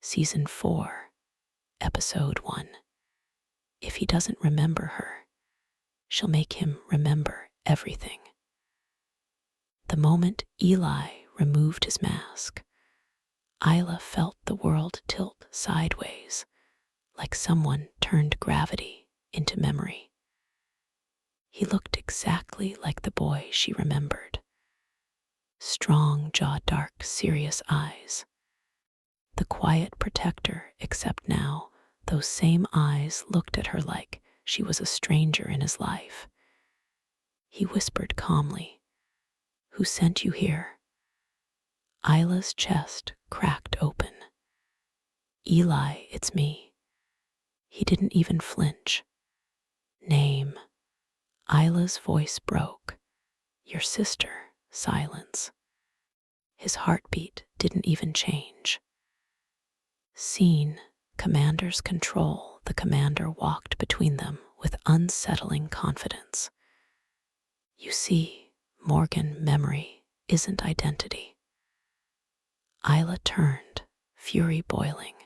Season 4, Episode 1. If he doesn't remember her, she'll make him remember everything. The moment Eli removed his mask, Isla felt the world tilt sideways, like someone turned gravity into memory. He looked exactly like the boy she remembered. Strong jaw, dark, serious eyes. The quiet protector, except now, those same eyes looked at her like she was a stranger in his life. He whispered calmly, "Who sent you here?" Isla's chest cracked open. "Eli, it's me." He didn't even flinch. "Name." Isla's voice broke. "Your sister." Silence. His heartbeat didn't even change. Scene, Commander's control. The commander walked between them with unsettling confidence. "You see, Morgan, memory isn't identity." Isla turned, fury boiling.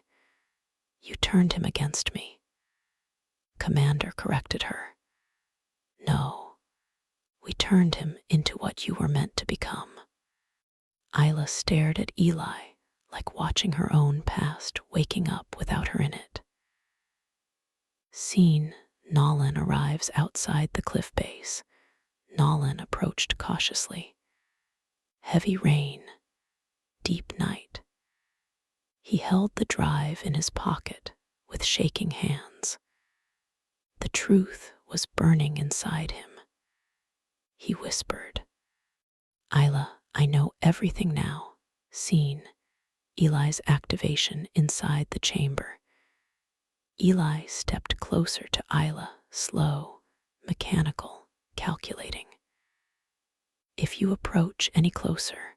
"You turned him against me." Commander corrected her. "No, we turned him into what you were meant to become." Isla stared at Eli like watching her own past waking up without her in it. Scene, Nolan arrives outside the cliff base. Nolan approached cautiously. Heavy rain, deep night. He held the drive in his pocket with shaking hands. The truth was burning inside him. He whispered, "Isla, I know everything now." Scene, Eli's activation inside the chamber. Eli stepped closer to Isla, slow, mechanical, calculating. "If you approach any closer,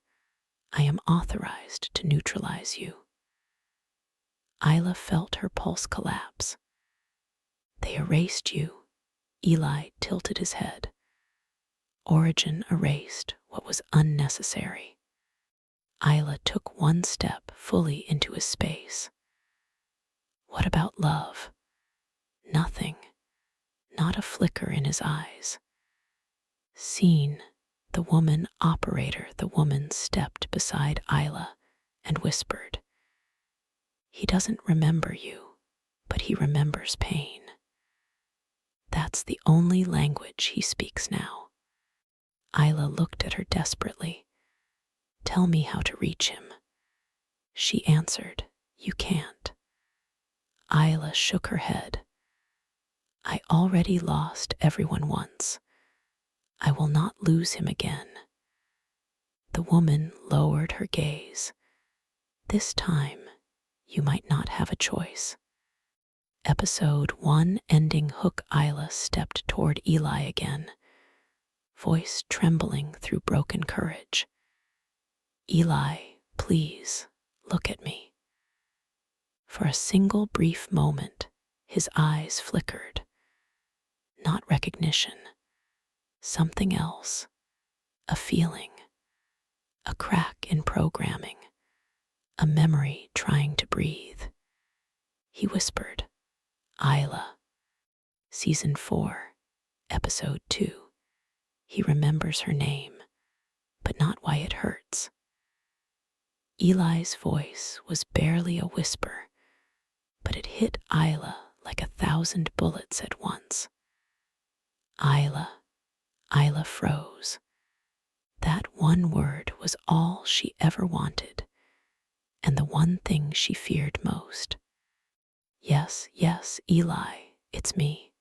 I am authorized to neutralize you." Isla felt her pulse collapse. "They erased you." Eli tilted his head. "Origin erased what was unnecessary." Isla took one step fully into his space. "What about love?" Nothing. Not a flicker in his eyes. Scene, the woman operator. The woman stepped beside Isla and whispered, "He doesn't remember you, but he remembers pain. That's the only language he speaks now." Isla looked at her desperately. "Tell me how to reach him." She answered, "You can't." Isla shook her head. "I already lost everyone once. I will not lose him again." The woman lowered her gaze. "This time, you might not have a choice." Episode 1 ending. Hook. Isla stepped toward Eli again, voice trembling through broken courage. "Eli, please, look at me." For a single brief moment, his eyes flickered. Not recognition, something else, a feeling, a crack in programming, a memory trying to breathe. He whispered, "Isla." Season 4, Episode 2. He remembers her name, but not why it hurts. Eli's voice was barely a whisper, but it hit Isla like 1,000 bullets at once. "Isla." Isla froze. That one word was all she ever wanted, and the one thing she feared most. "Yes, yes, Eli, it's me."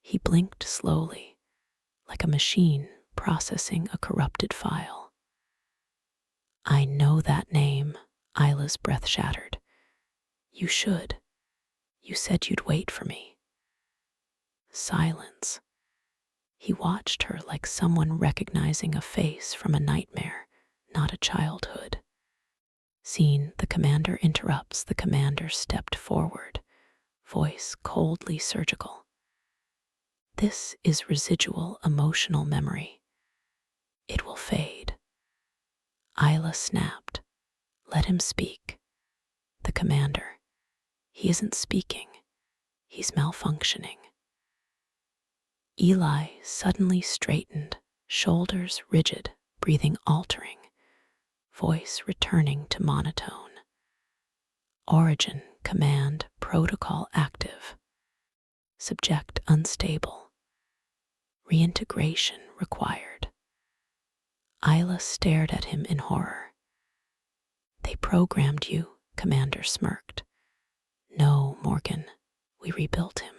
He blinked slowly, like a machine processing a corrupted file. "I know that name." Isla's breath shattered. "You should. You said you'd wait for me." Silence. He watched her like someone recognizing a face from a nightmare, not a childhood. Scene, the commander interrupts. The commander stepped forward, voice coldly surgical. "This is residual emotional memory. It will fade." Isla snapped. "Let him speak." The Commander. He isn't speaking. He's malfunctioning. Eli suddenly straightened, shoulders rigid, breathing altering, voice returning to monotone. Origin, command, protocol active. Subject unstable. Reintegration required. Isla stared at him in horror. They programmed you, Commander smirked. No, Morgan, we rebuilt him.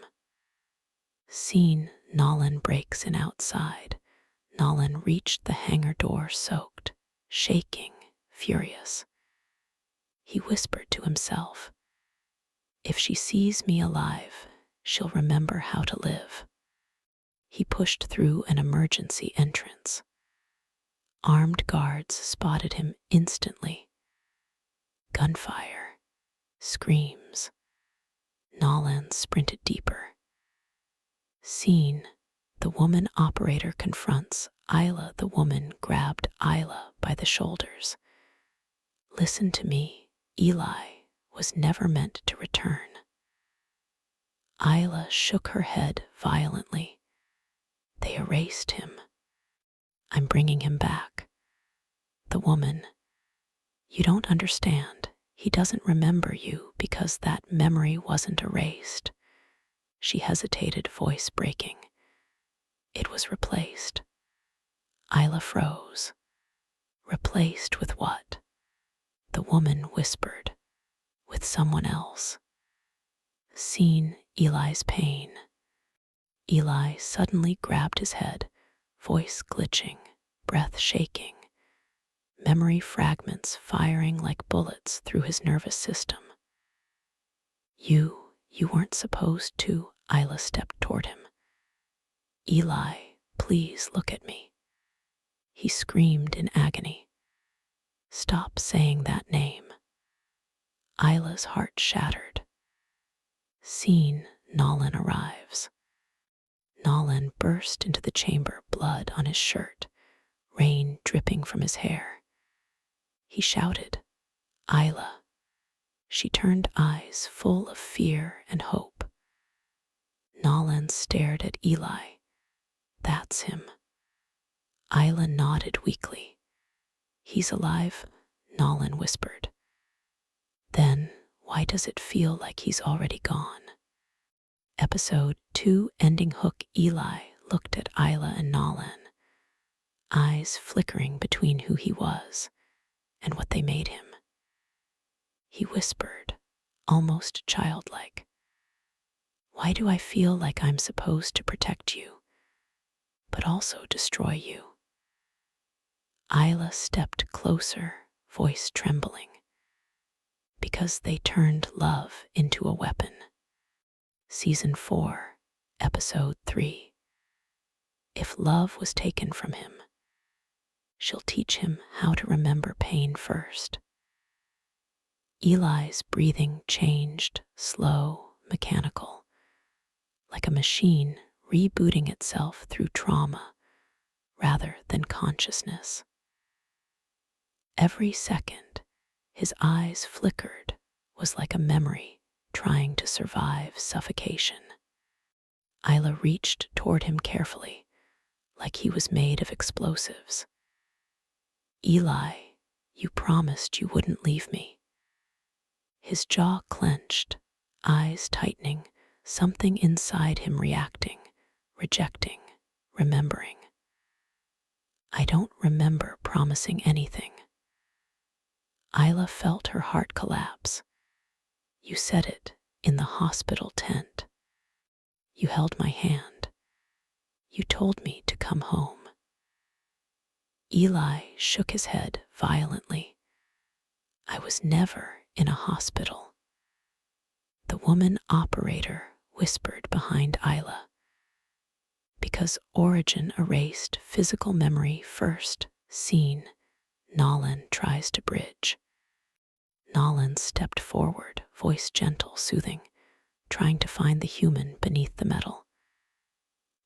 Scene, Nolan breaks in outside. Nolan reached the hangar door soaked, shaking, furious. He whispered to himself, "If she sees me alive, she'll remember how to live." He pushed through an emergency entrance. Armed guards spotted him instantly. Gunfire, screams. Nolan sprinted deeper. Scene, the woman operator confronts Isla. The woman grabbed Isla by the shoulders. "Listen to me, Eli was never meant to return." Isla shook her head violently. "They erased him. I'm bringing him back." The woman, "You don't understand. He doesn't remember you because that memory wasn't erased." She hesitated, voice breaking. "It was replaced." Isla froze. "Replaced with what?" The woman whispered. "With someone else." Seen Eli's pain. Eli suddenly grabbed his head, voice glitching, breath shaking, memory fragments firing like bullets through his nervous system. You weren't supposed to." Isla stepped toward him. "Eli, please look at me." He screamed in agony. "Stop saying that name." Isla's heart shattered. Scene, Nolan arrives. Nolan burst into the chamber, blood on his shirt, rain dripping from his hair. He shouted, "Isla." She turned eyes full of fear and hope. Nolan stared at Eli. "That's him." Isla nodded weakly. "He's alive," Nolan whispered. "Then why does it feel like he's already gone?" Episode 2, ending hook. Eli looked at Isla and Nolan, eyes flickering between who he was and what they made him. He whispered, almost childlike, "Why do I feel like I'm supposed to protect you, but also destroy you?" Isla stepped closer, voice trembling. "Because they turned love into a weapon." Season 4, Episode 3. If love was taken from him, she'll teach him how to remember pain first. Eli's breathing changed, slow, mechanical, like a machine rebooting itself through trauma rather than consciousness. Every second, his eyes flickered was like a memory trying to survive suffocation. Isla reached toward him carefully, like he was made of explosives. "Eli, you promised you wouldn't leave me." His jaw clenched, eyes tightening, something inside him reacting, rejecting, remembering. "I don't remember promising anything." Isla felt her heart collapse. "You said it in the hospital tent. You held my hand. You told me to come home." Eli shook his head violently. "I was never in a hospital." The woman operator whispered behind Isla. "Because Origin erased physical memory first." Scene, Nolan tries to bridge. Nolan stepped forward, voice gentle, soothing, trying to find the human beneath the metal.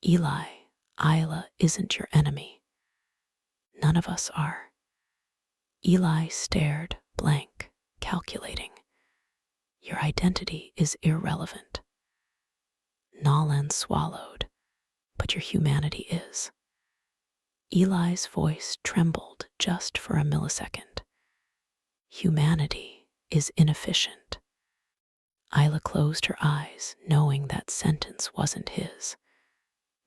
"Eli, Isla isn't your enemy. None of us are." Eli stared, blank, calculating. Your identity is irrelevant. Nolan swallowed, but your humanity is. Eli's voice trembled just for a millisecond. Humanity is inefficient. Isla closed her eyes, knowing that sentence wasn't his,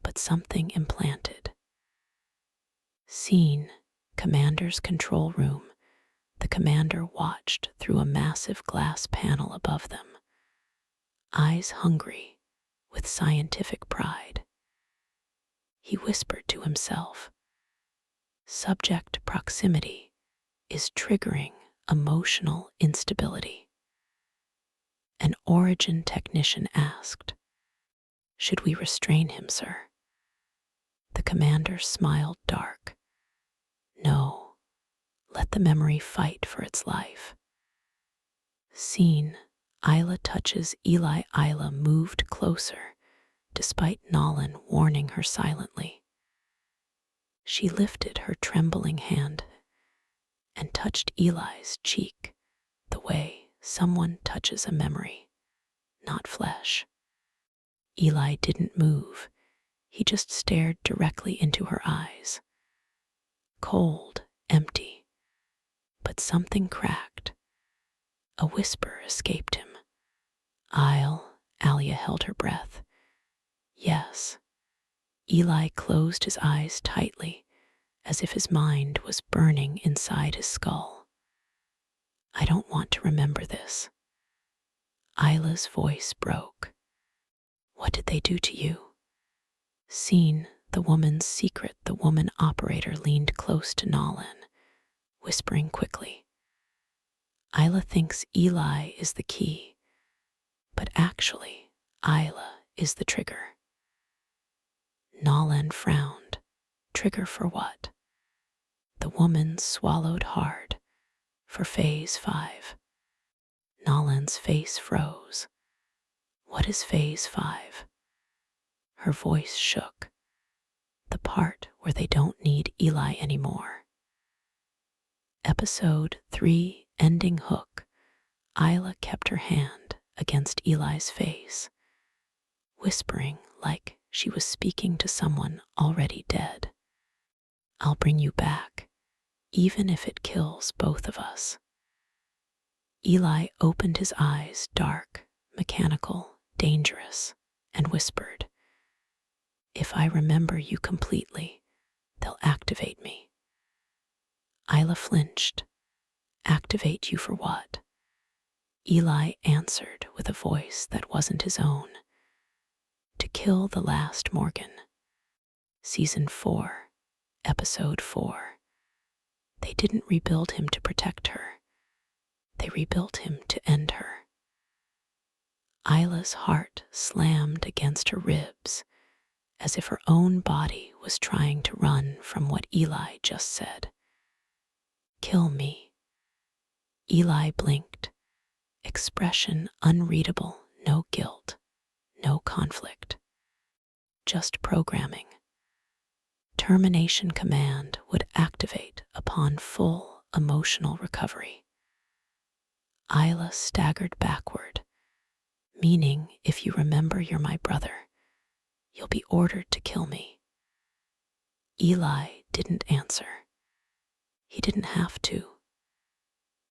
but something implanted. Scene, Commander's control room. The commander watched through a massive glass panel above them, eyes hungry with scientific pride. He whispered to himself, subject proximity is triggering emotional instability. An origin technician asked, should we restrain him, sir? The commander smiled dark. No, let the memory fight for its life. Scene, Isla touches Eli. Isla moved closer, despite Nolan warning her silently. She lifted her trembling hand and touched Eli's cheek the way someone touches a memory, not flesh. Eli didn't move. He just stared directly into her eyes. Cold, empty. But something cracked. A whisper escaped him. Alia held her breath. Yes. Eli closed his eyes tightly, as if his mind was burning inside his skull. I don't want to remember this. Isla's voice broke. What did they do to you? Scene, the woman's secret. The woman operator leaned close to Nolan, whispering quickly. Isla thinks Eli is the key, but actually, Isla is the trigger. Nolan frowned. Trigger for what? The woman swallowed hard. For Phase 5. Nolan's face froze. What is Phase 5? Her voice shook. The part where they don't need Eli anymore. Episode 3, Ending Hook. Isla kept her hand against Eli's face, whispering like she was speaking to someone already dead. I'll bring you back, even if it kills both of us. Eli opened his eyes, dark, mechanical, dangerous, and whispered, if I remember you completely, they'll activate me. Isla flinched. Activate you for what? Eli answered with a voice that wasn't his own. To kill the last Morgan. Season 4, Episode 4. They didn't rebuild him to protect her. They rebuilt him to end her. Isla's heart slammed against her ribs, as if her own body was trying to run from what Eli just said. Kill me. Eli blinked, expression unreadable, no guilt, no conflict. Just programming. Termination command would activate upon full emotional recovery. Isla staggered backward, meaning if you remember you're my brother, you'll be ordered to kill me. Eli didn't answer. He didn't have to.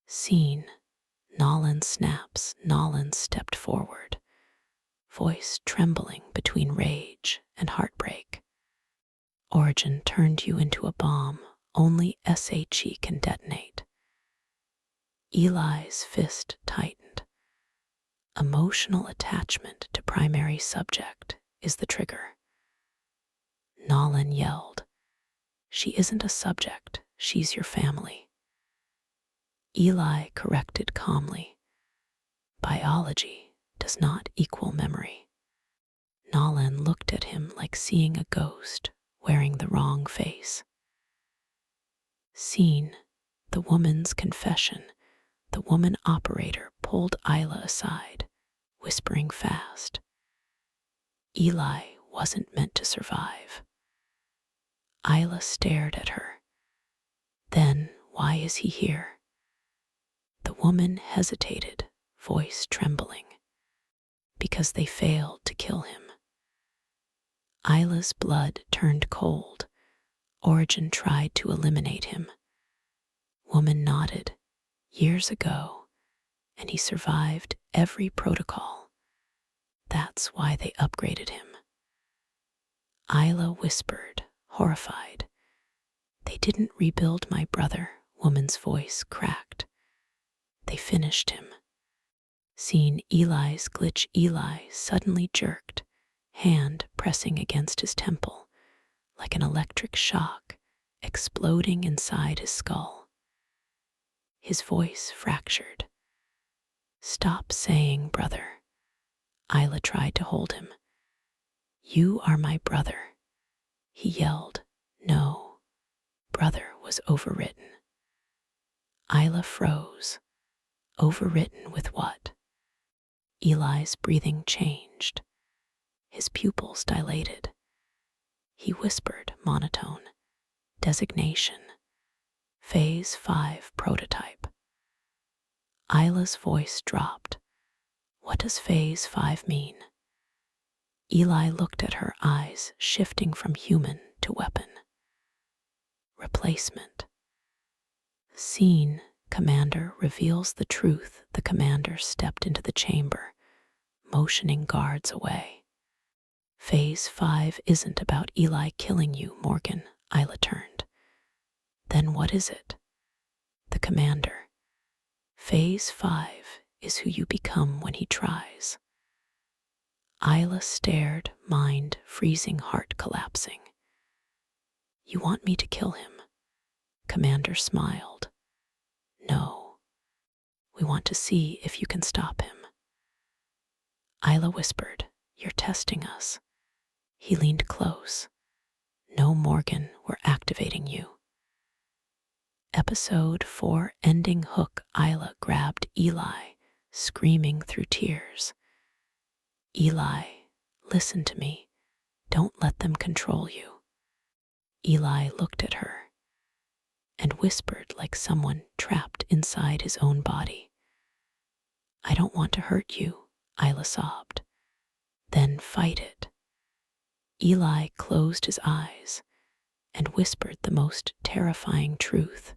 Scene, Nolan snaps. Nolan stepped forward, voice trembling between rage and heartbreak. Origin turned you into a bomb only SHE can detonate. Eli's fist tightened. Emotional attachment to primary subject is the trigger. Nolan yelled, she isn't a subject, she's your family. Eli corrected calmly, biology does not equal memory. Nolan looked at him like seeing a ghost wearing the wrong face. Scene, the woman's confession. The woman operator pulled Isla aside, whispering fast. Eli wasn't meant to survive. Isla stared at her. Then, why is he here? The woman hesitated voice trembling. Because they failed to kill him. Isla's blood turned cold. Origin tried to eliminate him. Woman nodded. Years ago, and he survived every protocol. That's why they upgraded him. Isla whispered, horrified. They didn't rebuild my brother, woman's voice cracked. They finished him. Seeing Eli's glitch, Eli suddenly jerked, hand pressing against his temple, like an electric shock, exploding inside his skull. His voice fractured. Stop saying brother. Isla tried to hold him. You are my brother. He yelled. No. Brother was overwritten. Isla froze. Overwritten with what? Eli's breathing changed. His pupils dilated. He whispered, monotone. Designation. Phase 5 prototype. Isla's voice dropped. What does Phase 5 mean? Eli looked at her, eyes shifting from human to weapon. Replacement. Scene. Commander reveals the truth. The commander stepped into the chamber, motioning guards away. Phase 5 isn't about Eli killing you, Morgan. Isla turned. Then what is it? The commander. Phase 5 is who you become when he tries. Isla stared, mind freezing, heart collapsing. You want me to kill him? Commander smiled. No. We want to see if you can stop him. Isla whispered, You're testing us. He leaned close. No, Morgan, we're activating you. Episode 4 ending hook. Isla grabbed Eli, screaming through tears. Eli, listen to me. Don't let them control you. Eli looked at her and whispered like someone trapped inside his own body. I don't want to hurt you, Isla sobbed. Then fight it. Eli closed his eyes and whispered the most terrifying truth.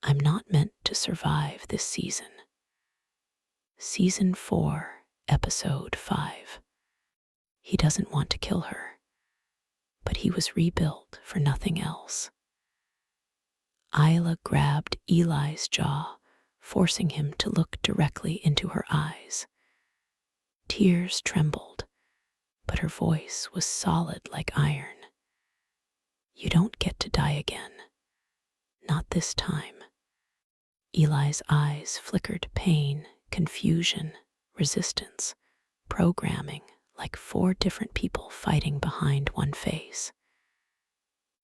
I'm not meant to survive this season. Season 4, Episode 5. He doesn't want to kill her, but he was rebuilt for nothing else. Isla grabbed Eli's jaw, forcing him to look directly into her eyes. Tears trembled, but her voice was solid like iron. You don't get to die again. Not this time. Eli's eyes flickered pain, confusion, resistance, programming like 4 different people fighting behind one face.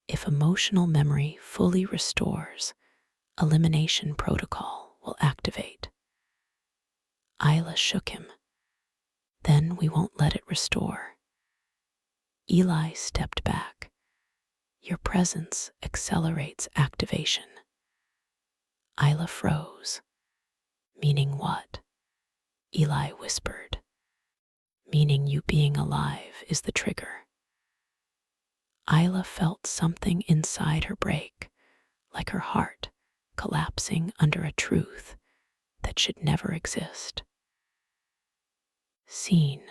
If emotional memory fully restores, elimination protocol will activate. Isla shook him. Then we won't let it restore. Eli stepped back. Your presence accelerates activation. Isla froze. Meaning what? Eli whispered. Meaning you being alive is the trigger. Isla felt something inside her break, like her heart collapsing under a truth that should never exist. Scene.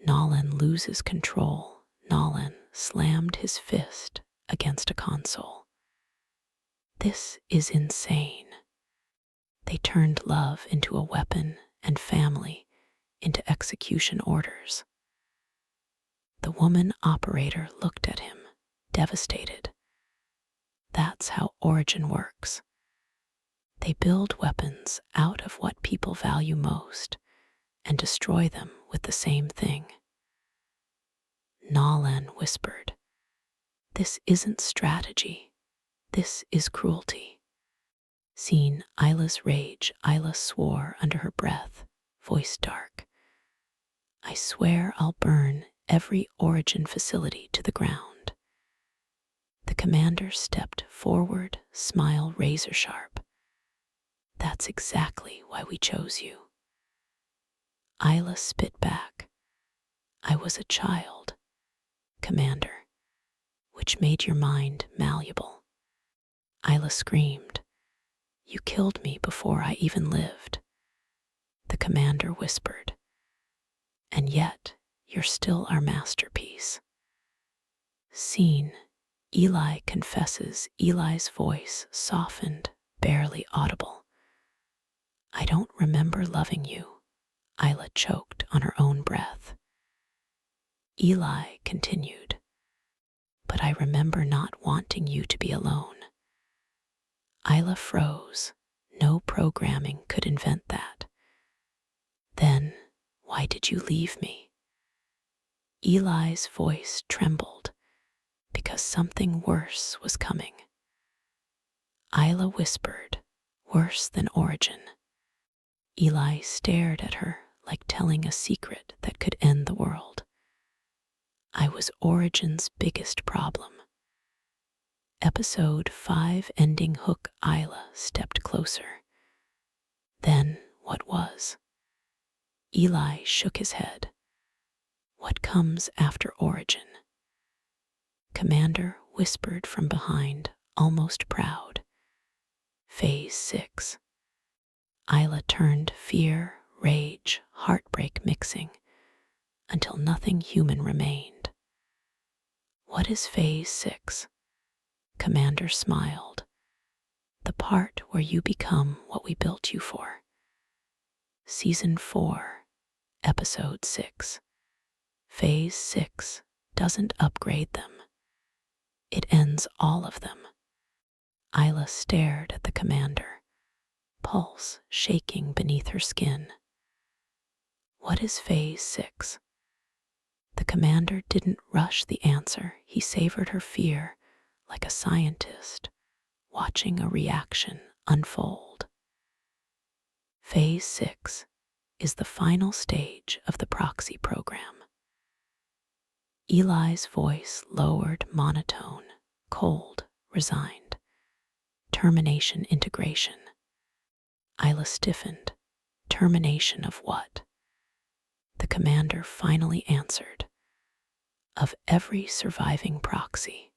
Nolan loses control. Nolan slammed his fist against a console. This is insane. They turned love into a weapon and family into execution orders. The woman operator looked at him, devastated. That's how Origin works. They build weapons out of what people value most and destroy them with the same thing. Nolan whispered, This isn't strategy. This is cruelty. Seeing Isla's rage, Isla swore under her breath, voice dark. I swear I'll burn every Origin facility to the ground. The commander stepped forward, smile razor sharp. That's That's exactly why we chose you. Isla spit back. I was a child, Commander, which made your mind malleable. Isla screamed. You killed me before I even lived. The Commander whispered. And yet, you're still our masterpiece. Scene. Eli confesses. Eli's voice softened, barely audible. I don't remember loving you. Isla choked on her own breath. Eli continued. But I remember not wanting you to be alone. Isla froze. No programming could invent that. Then, why did you leave me? Eli's voice trembled. Because something worse was coming. Isla whispered, worse than Origin. Eli stared at her like telling a secret that could end the world. I was Origin's biggest problem. Episode 5 ending hook. Isla stepped closer. Then what was? Eli shook his head. What comes after Origin? Commander whispered from behind, almost proud. Phase 6. Isla turned fear, rage, heartbreak mixing, until nothing human remained. What is Phase 6? Commander smiled. The part where you become what we built you for. Season 4, Episode 6. Phase 6 doesn't upgrade them. It ends all of them. Isla stared at the Commander, pulse shaking beneath her skin. What is Phase 6? The Commander didn't rush the answer. He savored her fear like a scientist watching a reaction unfold. Phase 6 is the final stage of the proxy program. Eli's voice lowered, monotone, cold, resigned. Termination integration. Isla stiffened. Termination of what? The Commander finally answered. Of every surviving proxy.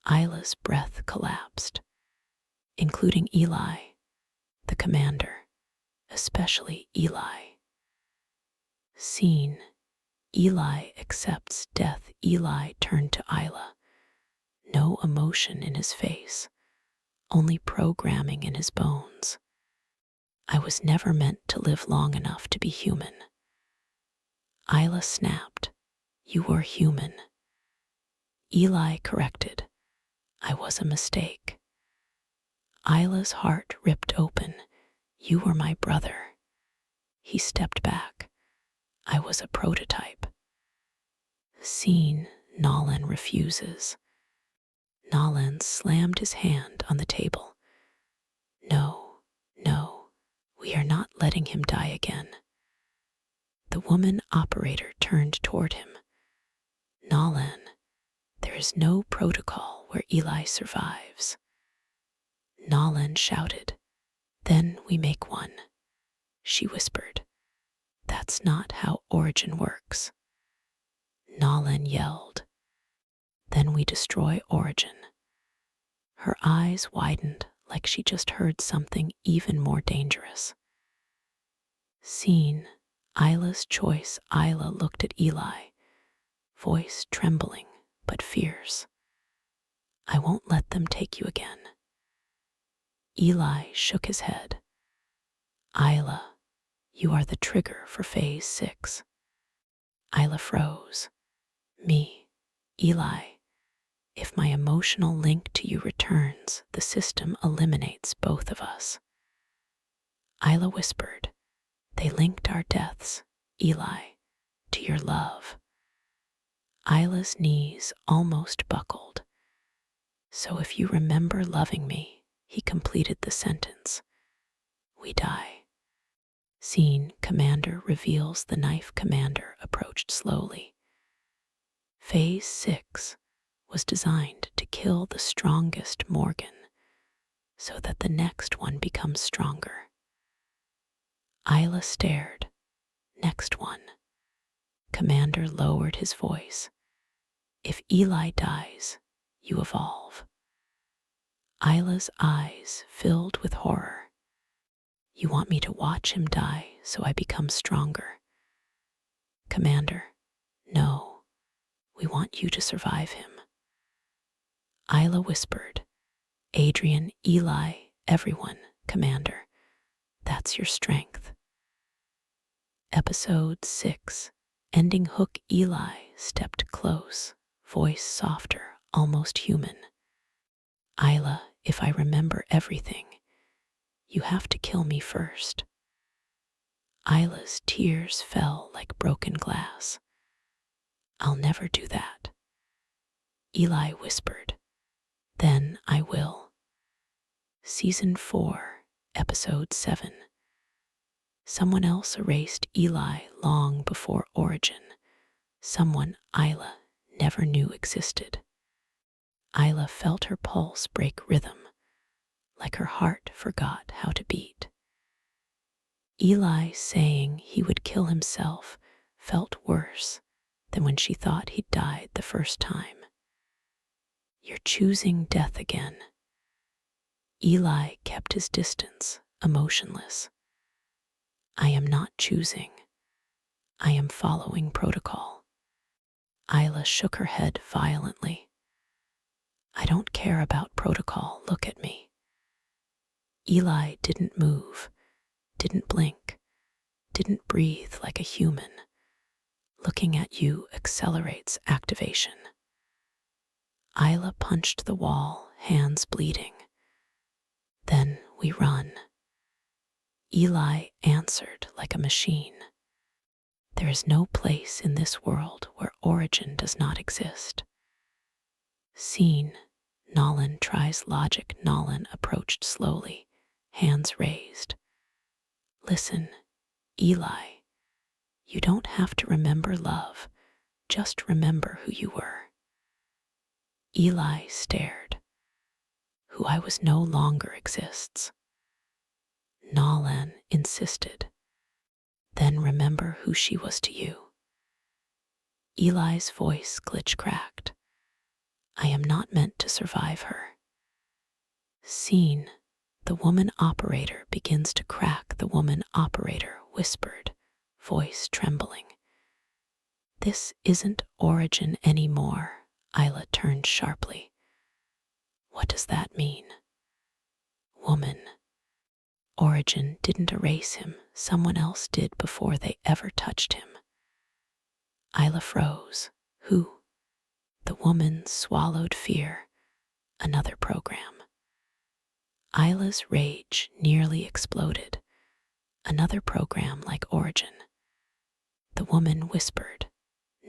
Isla's breath collapsed, including Eli, the Commander, especially Eli. Scene. Eli accepts death. Eli turned to Isla. No emotion in his face, only programming in his bones. I was never meant to live long enough to be human. Isla snapped. You were human. Eli corrected. I was a mistake. Isla's heart ripped open. You were my brother. He stepped back. I was a prototype. Scene. Nolan refuses. Nolan slammed his hand on the table. No, we are not letting him die again. The woman operator turned toward him. Nolan, there is no protocol where Eli survives. Nolan shouted. Then we make one. She whispered. That's not how Origin works. Nolan yelled. Then we destroy Origin. Her eyes widened like she just heard something even more dangerous. Scene. Isla's choice. Isla looked at Eli, voice trembling but fierce. I won't let them take you again. Eli shook his head. Isla, you are the trigger for Phase 6. Isla froze. Me, Eli. If my emotional link to you returns, the system eliminates both of us. Isla whispered. They linked our deaths, Eli, to your love. Isla's knees almost buckled. So if you remember loving me, he completed the sentence. We die. Scene. Commander reveals the knife. Commander approached slowly. Phase 6 was designed to kill the strongest Morgan, so that the next one becomes stronger. Isla stared. Next one. Commander lowered his voice. If Eli dies, you evolve. Isla's eyes filled with horror. You want me to watch him die so I become stronger? Commander, no. We want you to survive him. Isla whispered. Adrian, Eli, everyone, Commander. That's your strength. Episode 6. Ending hook. Eli stepped close, voice softer, almost human. Isla, if I remember everything, you have to kill me first. Isla's tears fell like broken glass. I'll never do that. Eli whispered. Then I will. Season 4, Episode 7. Someone else erased Eli long before Origin. Someone Isla never knew existed. Isla felt her pulse break rhythm, like her heart forgot how to beat. Eli saying he would kill himself felt worse than when she thought he'd died the first time. You're choosing death again. Eli kept his distance, emotionless. I am not choosing. I am following protocol. Isla shook her head violently. I don't care about protocol, look at me. Eli didn't move, didn't blink, didn't breathe like a human. Looking at you accelerates activation. Isla punched the wall, hands bleeding. Then we run. Eli answered like a machine. There is no place in this world where Origin does not exist. Scene. Nolan tries logic. Nolan approached slowly, hands raised. Listen, Eli. You don't have to remember love. Just remember who you were. Eli stared. Who I was no longer exists. Nolan insisted. Then remember who she was to you. Eli's voice glitch-cracked. I am not meant to survive her. Scene. The woman operator begins to crack. The woman operator whispered, voice trembling. This isn't Origin anymore. Isla turned sharply. What does that mean? Woman. Origin didn't erase him. Someone else did before they ever touched him. Isla froze. Who? The woman swallowed fear. Another program. Isla's rage nearly exploded. Another program like Origin. The woman whispered.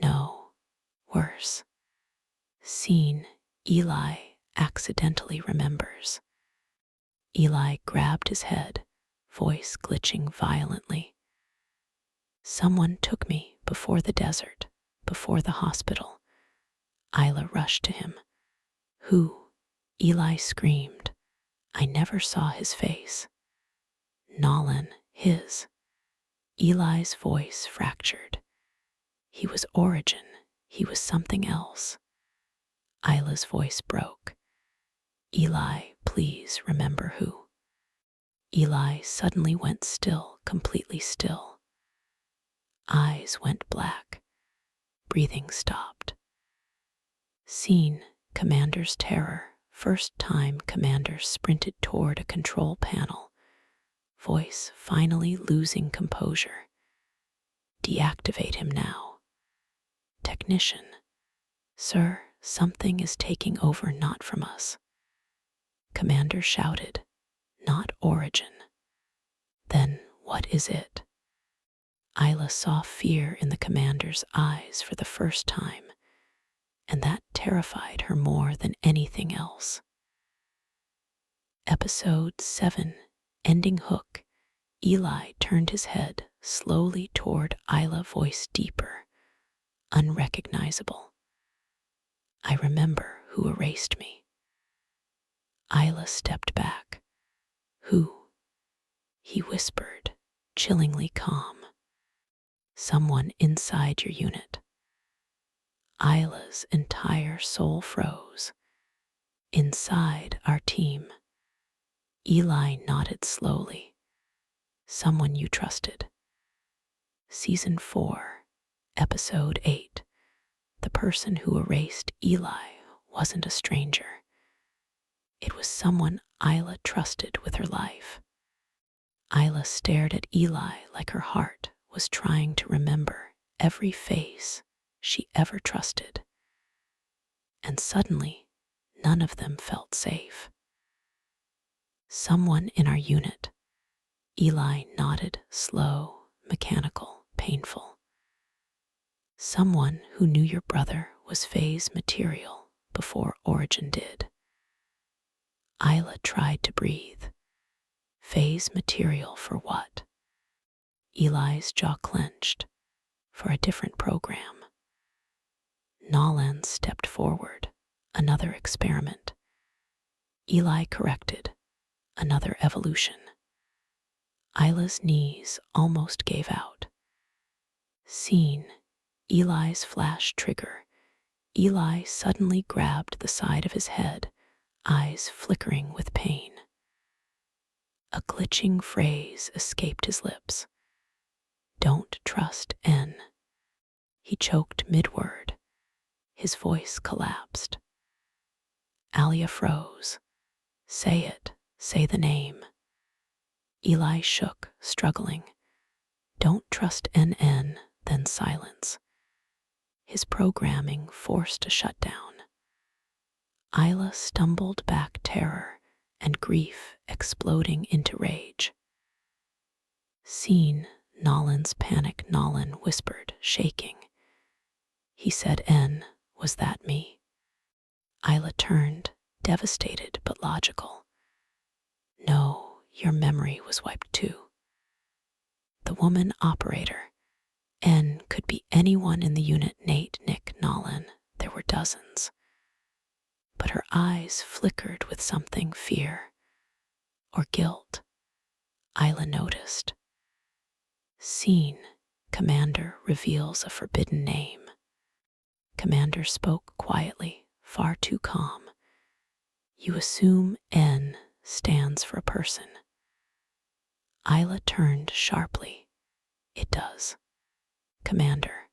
No. Worse. Scene. Eli accidentally remembers. Eli grabbed his head, voice glitching violently. Someone took me before the desert, before the hospital. Isla rushed to him. Who? Eli screamed. I never saw his face. Nolan, his. Eli's voice fractured. He was Origin. He was something else. Isla's voice broke. Eli, please remember who. Eli suddenly went still, completely still. Eyes went black. Breathing stopped. Scene. Commander's terror. First time Commander sprinted toward a control panel. Voice finally losing composure. Deactivate him now. Technician. Sir, something is taking over, not from us. Commander shouted. Not Origin. Then what is it? Isla saw fear in the commander's eyes for the first time, and that terrified her more than anything else. Episode 7. Ending hook. Eli turned his head slowly toward Isla, voice deeper, unrecognizable. I remember who erased me. Isla stepped back. Who? He whispered, chillingly calm. Someone inside your unit. Isla's entire soul froze. Inside our team. Eli nodded slowly. Someone you trusted. Season 4, Episode 8. The person who erased Eli wasn't a stranger. It was someone Isla trusted with her life. Isla stared at Eli like her heart was trying to remember every face she ever trusted. And suddenly, none of them felt safe. Someone in our unit. Eli nodded, slow, mechanical, painful. Someone who knew your brother was phase material before Origin did. Isla tried to breathe. Phase material for what? Eli's jaw clenched. For a different program. Nolan stepped forward. Another experiment. Eli corrected. Another evolution. Isla's knees almost gave out. Scene. Eli's flash trigger. Eli suddenly grabbed the side of his head, eyes flickering with pain. A glitching phrase escaped his lips. Don't trust N. He choked mid-word. His voice collapsed. Alia froze. Say it. Say the name. Eli shook, struggling. Don't trust NN, then silence. His programming forced a shutdown. Isla stumbled back, terror and grief exploding into rage. Seen Nolan's panic, Nolan whispered, shaking. He said, N, was that me? Isla turned, devastated but logical. No, your memory was wiped too. The woman operator. N could be anyone in the unit. Nate, Nick, Nolan. There were dozens. But her eyes flickered with something, fear or guilt. Isla noticed. Scene. Commander reveals a forbidden name. Commander spoke quietly, far too calm. You assume N stands for a person. Isla turned sharply. It does. Commander,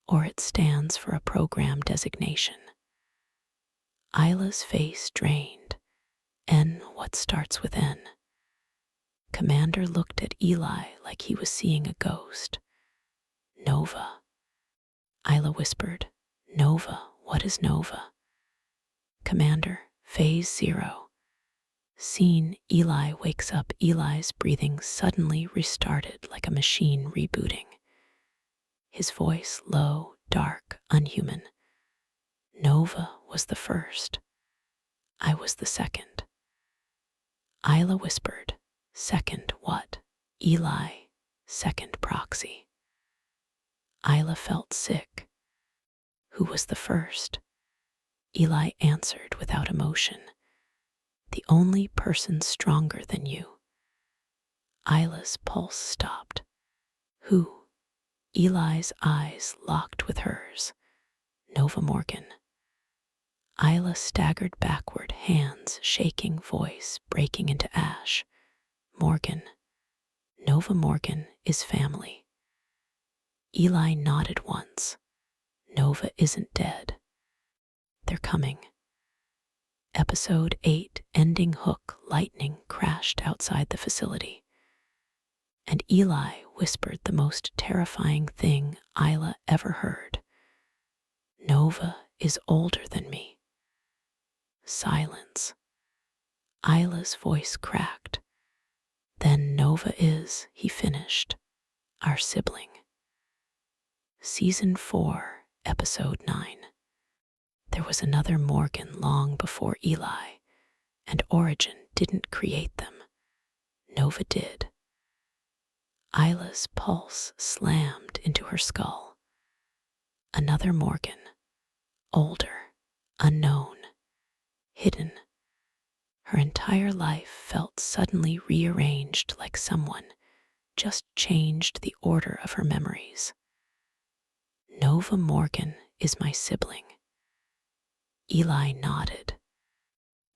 or it stands for a program designation. Isla's face drained. N, what starts with N? Commander looked at Eli like he was seeing a ghost. Nova. Isla whispered, Nova, what is Nova? Commander, phase 0. Scene, Eli wakes up. Eli's breathing suddenly restarted like a machine rebooting. His voice low, dark, unhuman. Nova was the first. I was the second. Isla whispered, second what? Eli, second proxy. Isla felt sick. Who was the first? Eli answered without emotion. The only person stronger than you. Isla's pulse stopped. Who? Eli's eyes locked with hers. Nova Morgan. Isla staggered backward, hands shaking, voice breaking into ash. Morgan. Nova Morgan is family. Eli nodded once. Nova isn't dead. They're coming. Episode 8, ending hook. Lightning crashed outside the facility. And Eli whispered the most terrifying thing Isla ever heard. Nova is older than me. Silence. Isla's voice cracked. Then Nova is, he finished, our sibling. Season 4, Episode 9. There was another Morgan long before Eli, and Origin didn't create them. Nova did. Isla's pulse slammed into her skull. Another Morgan, older, unknown, hidden. Her entire life felt suddenly rearranged, like someone just changed the order of her memories. Nova Morgan is my sibling. Eli nodded.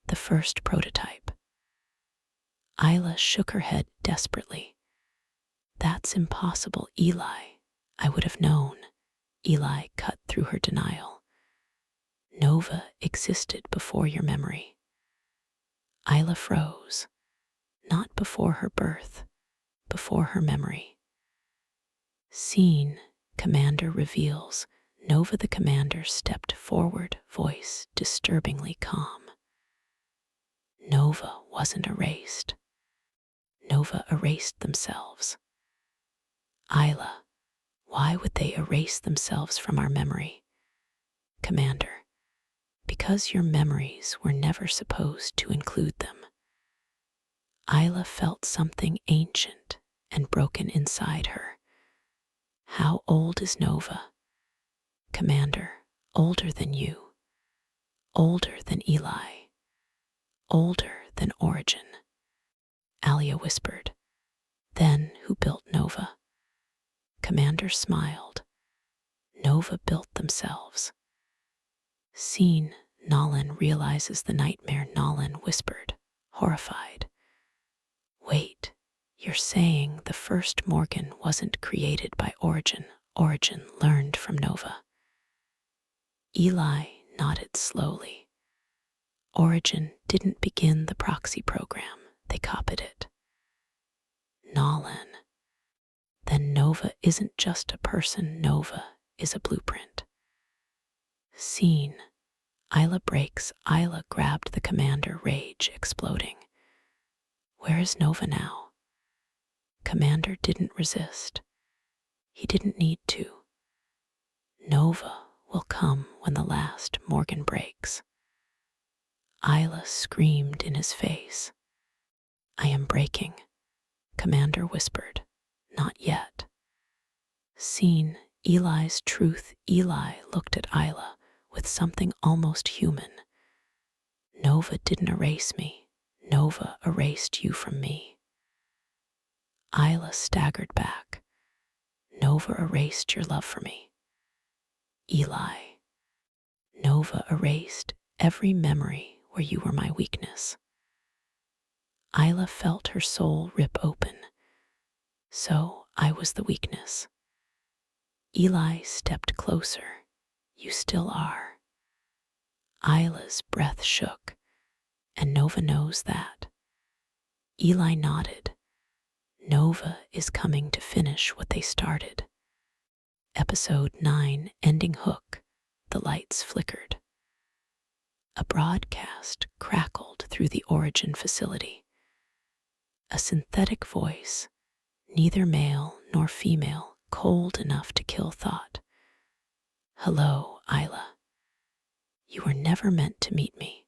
The first prototype. Isla shook her head desperately. That's impossible, Eli. I would have known. Eli cut through her denial. Nova existed before your memory. Isla froze. Not before her birth, before her memory. Scene, Commander reveals. Nova the Commander stepped forward, voice disturbingly calm. Nova wasn't erased. Nova erased themselves. Isla, why would they erase themselves from our memory? Commander, because your memories were never supposed to include them. Isla felt something ancient and broken inside her. How old is Nova? Commander, older than you. Older than Eli. Older than Origin. Alia whispered. Then who built Nova? Commander smiled. Nova built themselves. Scene, Nolan realizes the nightmare. Nolan whispered, horrified. Wait, you're saying the first Morgan wasn't created by Origin. Origin learned from Nova. Eli nodded slowly. Origin didn't begin the proxy program, they copied it. Nolan. Then Nova isn't just a person, Nova is a blueprint. Scene. Isla breaks. Isla grabbed the Commander, rage exploding. Where is Nova now? Commander didn't resist. He didn't need to. Nova will come when the last Morgan breaks. Isla screamed in his face. I am breaking, Commander whispered. Not yet. Scene, Eli's truth. Eli looked at Isla with something almost human. Nova didn't erase me. Nova erased you from me. Isla staggered back. Nova erased your love for me. Eli. Nova erased every memory where you were my weakness. Isla felt her soul rip open. So I was the weakness. Eli stepped closer. You still are. Isla's breath shook, and Nova knows that. Eli nodded. Nova is coming to finish what they started. Episode 9, Ending Hook. The lights flickered. A broadcast crackled through the Origin facility. A synthetic voice, neither male nor female, cold enough to kill thought. Hello, Isla. You were never meant to meet me.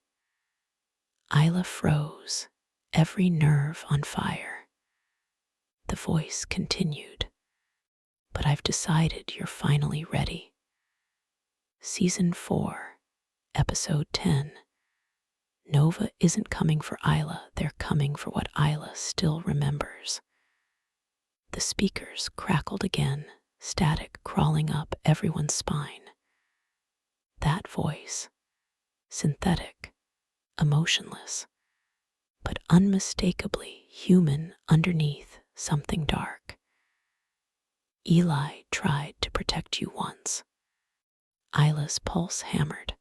Isla froze, every nerve on fire. The voice continued. But I've decided you're finally ready. Season 4, Episode 10. Nova isn't coming for Isla, they're coming for what Isla still remembers. The speakers crackled again, static crawling up everyone's spine. That voice, synthetic, emotionless, but unmistakably human underneath something dark. Eli tried to protect you once. Isla's pulse hammered.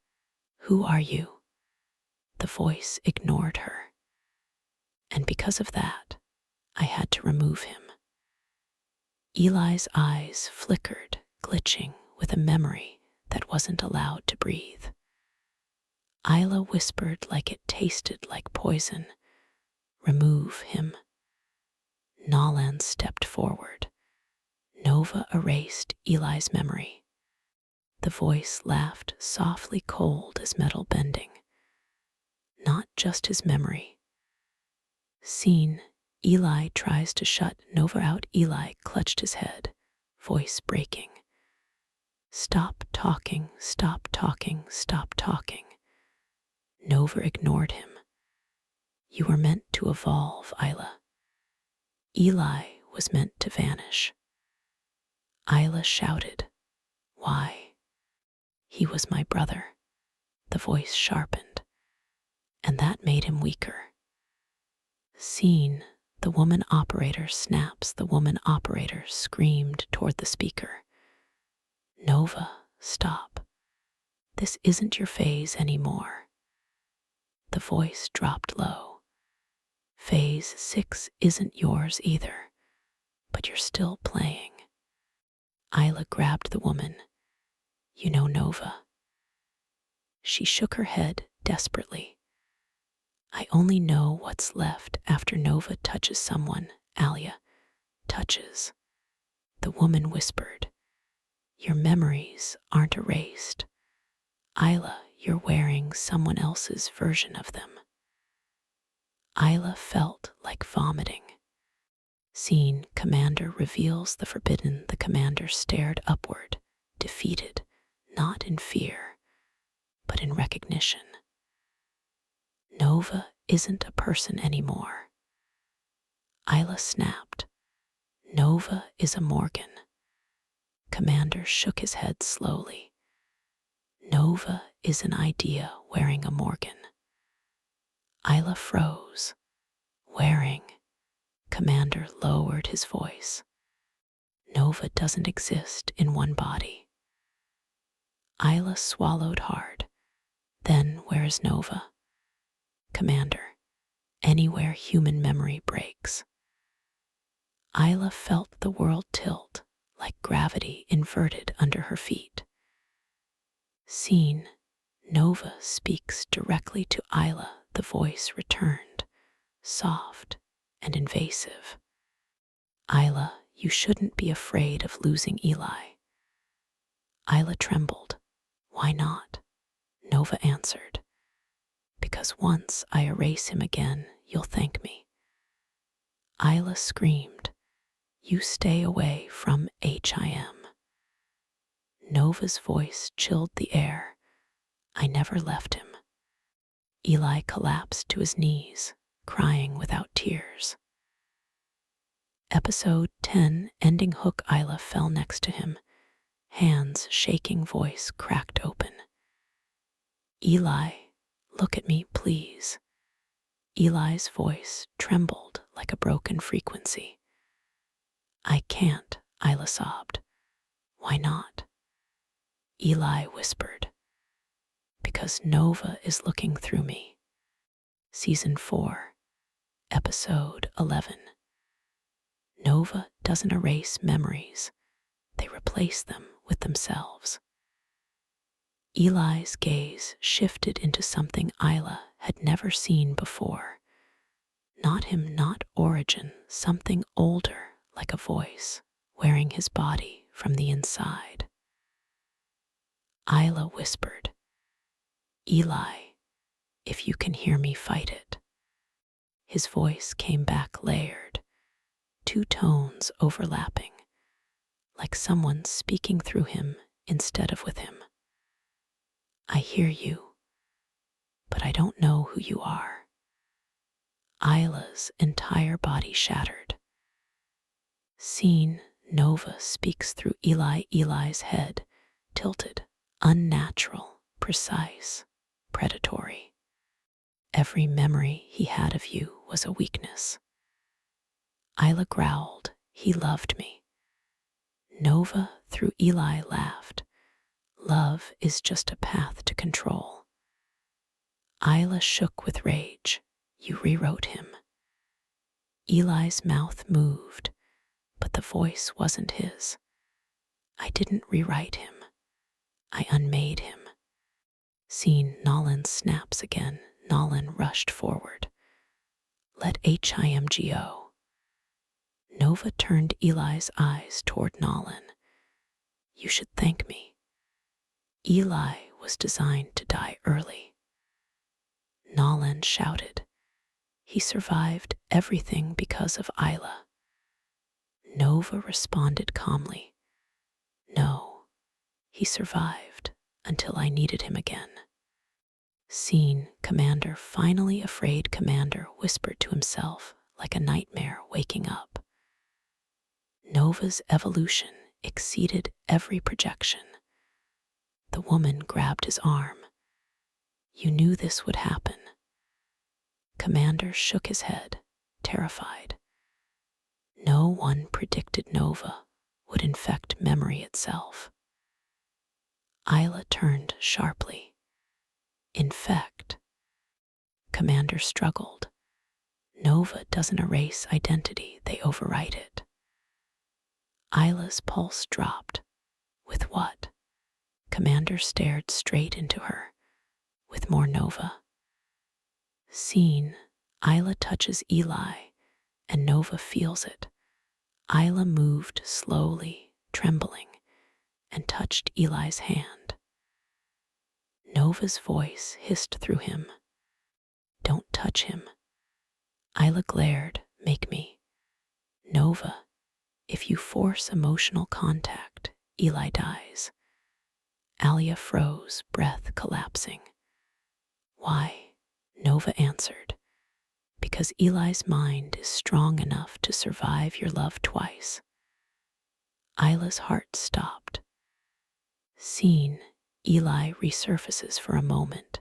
Who are you? The voice ignored her. And because of that, I had to remove him. Eli's eyes flickered, glitching with a memory that wasn't allowed to breathe. Isla whispered like it tasted like poison. Remove him. Nolan stepped forward. Nova erased Eli's memory. The voice laughed softly, cold as metal bending. Not just his memory. Scene, Eli tries to shut Nova out. Eli clutched his head, voice breaking. Stop talking, stop talking, stop talking. Nova ignored him. You were meant to evolve, Isla. Eli was meant to vanish. Isla shouted, "Why?" "He was my brother." The voice sharpened, and that made him weaker. Scene, the woman operator snaps. The woman operator screamed toward the speaker. "Nova, stop. This isn't your phase anymore." The voice dropped low. "Phase 6 isn't yours either, but you're still playing." Isla grabbed the woman. "You know Nova?" She shook her head desperately. "I only know what's left after Nova touches someone, Alia. Touches." The woman whispered, "Your memories aren't erased. Isla, you're wearing someone else's version of them." Isla felt like vomiting. Scene, commander reveals the forbidden. The commander stared upward, defeated, not in fear, but in recognition. Nova isn't a person anymore. Isla snapped. Nova is a Morgan. Commander shook his head slowly. Nova is an idea wearing a Morgan. Isla froze. Wearing. Commander lowered his voice. Nova doesn't exist in one body. Isla swallowed hard. Then where is Nova? Commander, anywhere human memory breaks. Isla felt the world tilt, like gravity inverted under her feet. Scene, Nova speaks directly to Isla. The voice returned, soft and invasive. "Isla, you shouldn't be afraid of losing Eli." Isla trembled. "Why not?" Nova answered. "Because once I erase him again, you'll thank me." Isla screamed, "You stay away from HIM." Nova's voice chilled the air. "I never left him." Eli collapsed to his knees, crying without tears. Episode 10, ending hook. Isla fell next to him, hands shaking, voice cracked open. "Eli, look at me, please." Eli's voice trembled like a broken frequency. "I can't," Isla sobbed. "Why not?" Eli whispered, "Because Nova is looking through me." Season 4, Episode 11. Nova doesn't erase memories, they replace them with themselves. Eli's gaze shifted into something Isla had never seen before. Not him, not origin, something older, like a voice, wearing his body from the inside. Isla whispered, "Eli, if you can hear me, fight it." His voice came back layered, two tones overlapping, like someone speaking through him instead of with him. "I hear you, but I don't know who you are." Isla's entire body shattered. Scene, Nova speaks through Eli. Eli's head tilted, unnatural, precise, predatory. "Every memory he had of you was a weakness." Isla growled, "He loved me." Nova, through Eli, laughed. "Love is just a path to control." Isla shook with rage. "You rewrote him." Eli's mouth moved, but the voice wasn't his. "I didn't rewrite him. I unmade him." Scene, Nolan snaps again. Nolan rushed forward. "Let HIM go." Nova turned Eli's eyes toward Nolan. "You should thank me." Eli was designed to die early. Nolan shouted, "He survived everything because of Isla." Nova responded calmly, "No, he survived until I needed him again." Scene, Commander, finally afraid. Commander whispered to himself like a nightmare waking up. Nova's evolution exceeded every projection. The woman grabbed his arm. You knew this would happen. Commander shook his head, terrified. No one predicted Nova would infect memory itself. Isla turned sharply. Infect. Commander struggled. Nova doesn't erase identity, they overwrite it. Isla's pulse dropped. With what? Commander stared straight into her. With more Nova. Scene, Isla touches Eli, and Nova feels it. Isla moved slowly, trembling, and touched Eli's hand. Nova's voice hissed through him. Don't touch him. Isla glared, make me. Nova, if you force emotional contact, Eli dies. Alia froze, breath collapsing. Why? Nova answered. Because Eli's mind is strong enough to survive your love twice. Isla's heart stopped. Scene, Eli resurfaces for a moment.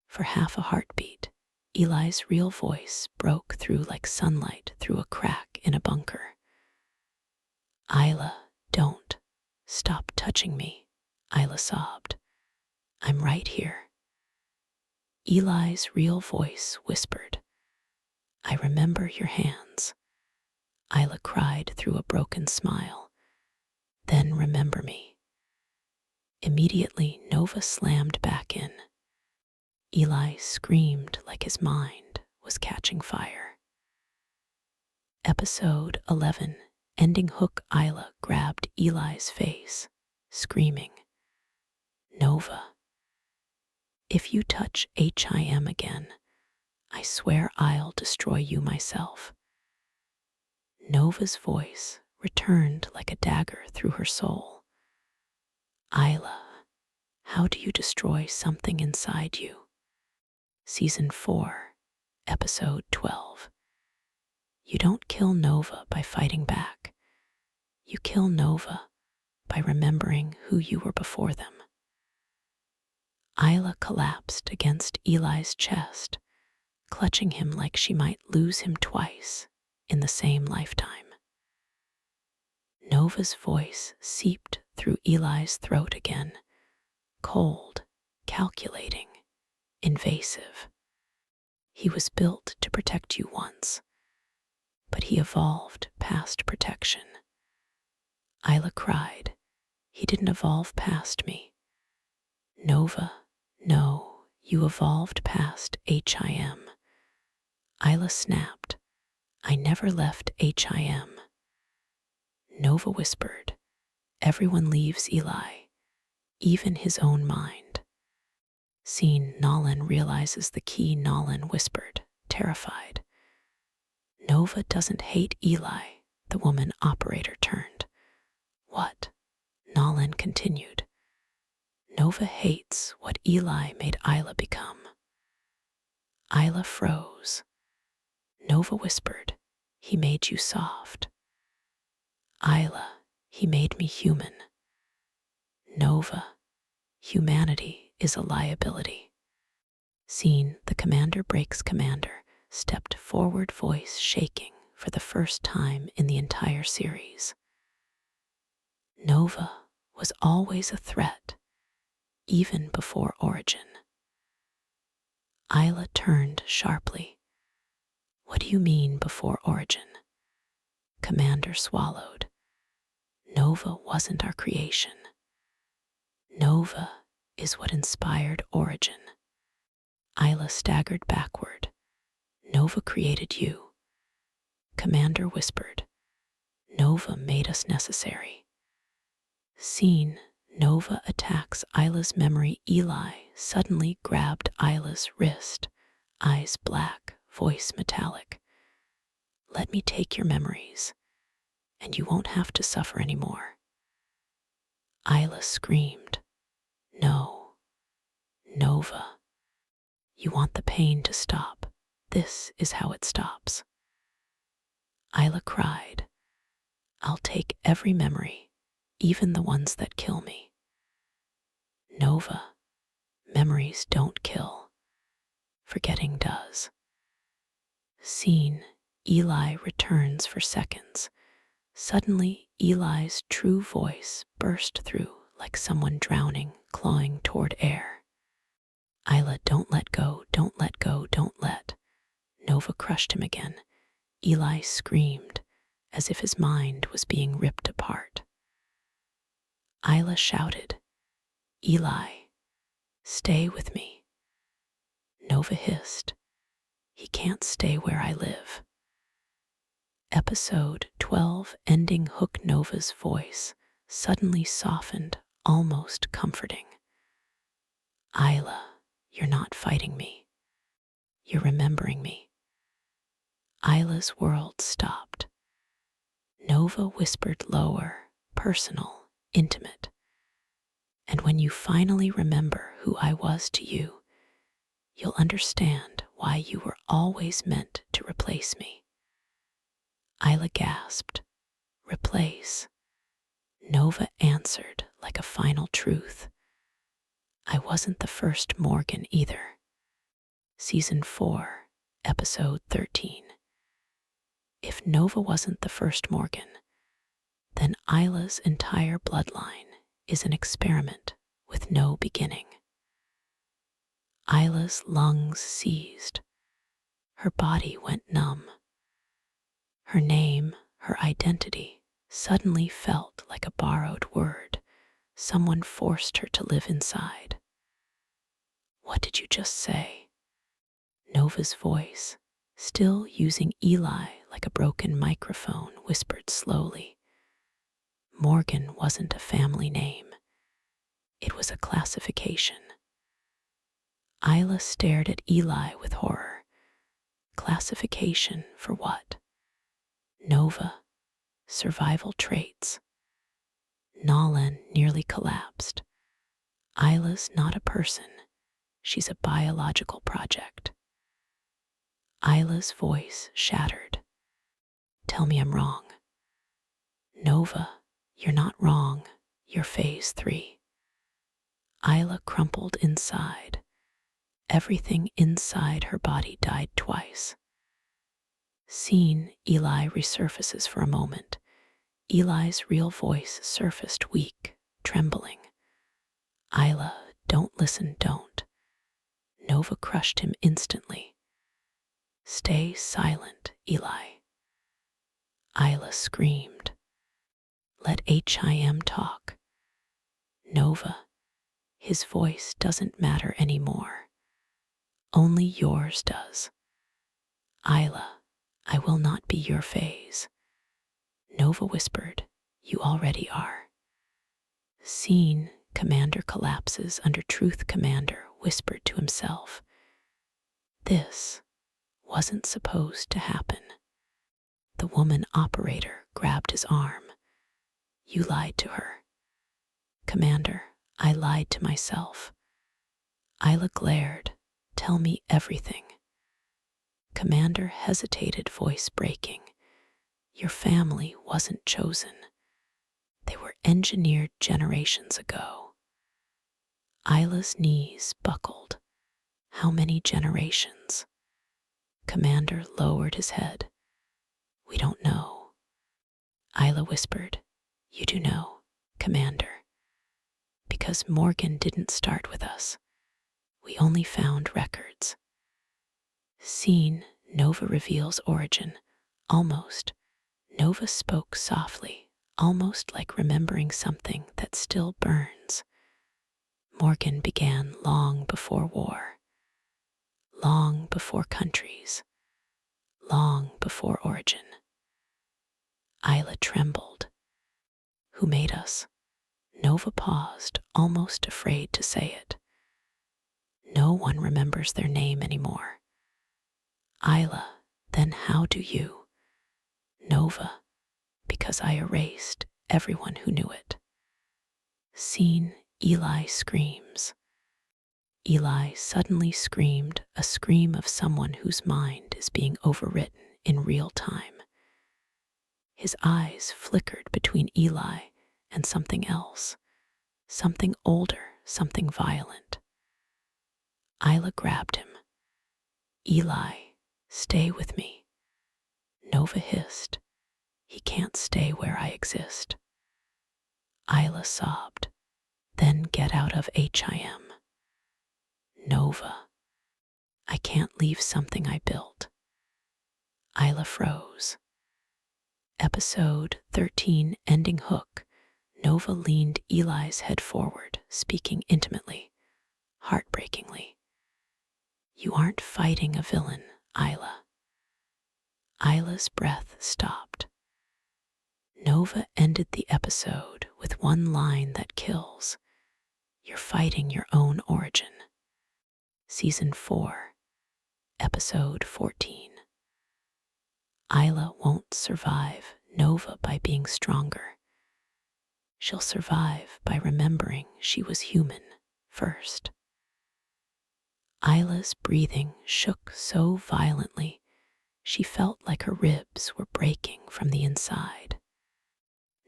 For half a heartbeat, Eli's real voice broke through like sunlight through a crack in a bunker. Isla, don't. Stop touching me, Isla sobbed. I'm right here. Eli's real voice whispered. I remember your hands. Isla cried through a broken smile. Then remember me. Immediately, Nova slammed back in. Eli screamed like his mind was catching fire. Episode 11, ending hook. Isla grabbed Eli's face, screaming, Nova, if you touch him again, I swear I'll destroy you myself. Nova's voice returned like a dagger through her soul. Isla, how do you destroy something inside you? Season 4, Episode 12. You don't kill Nova by fighting back. You kill Nova by remembering who you were before them. Isla collapsed against Eli's chest, clutching him like she might lose him twice in the same lifetime. Nova's voice seeped through Eli's throat again, cold, calculating, invasive. He was built to protect you once, but he evolved past protection. Isla cried, he didn't evolve past me. Nova, no, you evolved past him. Isla snapped, I never left him. Nova whispered, everyone leaves Eli, even his own mind. Scene, Nolan realizes the key. Nolan whispered, terrified. Nova doesn't hate Eli, the woman operator turned. What? Nolan continued. Nova hates what Eli made Isla become. Isla froze. Nova whispered, he made you soft. Isla, he made me human. Nova, humanity is a liability. Scene, the commander breaks. Commander stepped forward, voice shaking for the first time in the entire series. Nova was always a threat, even before Origin. Isla turned sharply. What do you mean before Origin? Commander swallowed. Nova wasn't our creation. Nova is what inspired Origin. Isla staggered backward. Nova created you. Commander whispered. Nova made us necessary. Scene, Nova attacks Isla's memory. Eli suddenly grabbed Isla's wrist, eyes black, voice metallic. Let me take your memories, and you won't have to suffer anymore. Isla screamed. No, Nova. You want the pain to stop. This is how it stops. Isla cried, I'll take every memory, even the ones that kill me. Nova, memories don't kill. Forgetting does. Scene, Eli returns for seconds. Suddenly, Eli's true voice burst through like someone drowning, clawing toward air. Isla, don't let go, don't let go, don't let. Nova crushed him again. Eli screamed, as if his mind was being ripped apart. Isla shouted, Eli, stay with me. Nova hissed, he can't stay where I live. Episode 12 ending. Hook. Nova's voice suddenly softened, almost comforting. Isla, you're not fighting me. You're remembering me. Isla's world stopped. Nova whispered lower, personal, intimate. And when you finally remember who I was to you, you'll understand why you were always meant to replace me. Isla gasped, replace. Nova answered like a final truth. I wasn't the first Morgan either. Season 4, Episode 13. If Nova wasn't the first Morgan, then Isla's entire bloodline is an experiment with no beginning. Isla's lungs seized. Her body went numb. Her name, her identity, suddenly felt like a borrowed word someone forced her to live inside. What did you just say? Nova's voice, still using Eli like a broken microphone, whispered slowly. Morgan wasn't a family name. It was a classification. Isla stared at Eli with horror. Classification for what? Nova, survival traits. Nolan nearly collapsed. Isla's not a person. She's a biological project. Isla's voice shattered. Tell me I'm wrong. Nova, you're not wrong. You're phase 3. Isla crumpled inside. Everything inside her body died twice. Scene, Eli resurfaces for a moment. Eli's real voice surfaced, weak, trembling. Isla, don't listen, don't. Nova crushed him instantly. Stay silent, Eli. Isla screamed. Let HIM talk. Nova, his voice doesn't matter anymore. Only yours does. Isla, I will not be your phase. Nova whispered, you already are. Scene, Commander collapses under truth. Commander whispered to himself. This wasn't supposed to happen. The woman operator grabbed his arm. You lied to her. Commander, I lied to myself. Isla glared. Tell me everything. Commander hesitated, voice breaking. Your family wasn't chosen. They were engineered generations ago. Isla's knees buckled. How many generations? Commander lowered his head. We don't know. Isla whispered, you do know, Commander. Because Morgan didn't start with us. We only found records. Scene, Nova reveals origin. Almost. Nova spoke softly, almost like remembering something that still burns. Morgan began long before war. Long before countries. Long before origin. Isla trembled. Who made us? Nova paused, almost afraid to say it. No one remembers their name anymore. Isla, then how do you? Nova, because I erased everyone who knew it. Scene, Eli screams. Eli suddenly screamed, a scream of someone whose mind is being overwritten in real time. His eyes flickered between Eli and something else, something older, something violent. Isla grabbed him. Eli, stay with me. Nova hissed. He can't stay where I exist. Isla sobbed. Then get out of HIM. Nova. I can't leave something I built. Isla froze. Episode 13 Ending Hook. Nova leaned Eli's head forward, speaking intimately, heartbreakingly. You aren't fighting a villain, Isla. Isla's breath stopped. Nova ended the episode with one line that kills. You're fighting your own origin. Season 4, Episode 14. Isla won't survive Nova by being stronger. She'll survive by remembering she was human first. Isla's breathing shook so violently she felt like her ribs were breaking from the inside.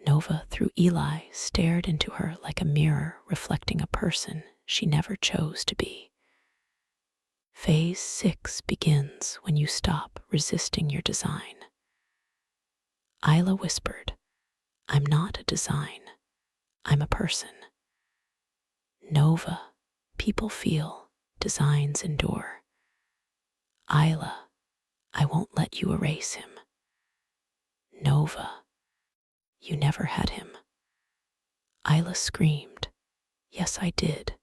Nova, through Eli, stared into her like a mirror reflecting a person she never chose to be. Phase 6 begins when you stop resisting your design. Isla whispered, I'm not a design. I'm a person. Nova, people feel, designs endure. Isla, I won't let you erase him. Nova, you never had him. Isla screamed, yes, I did.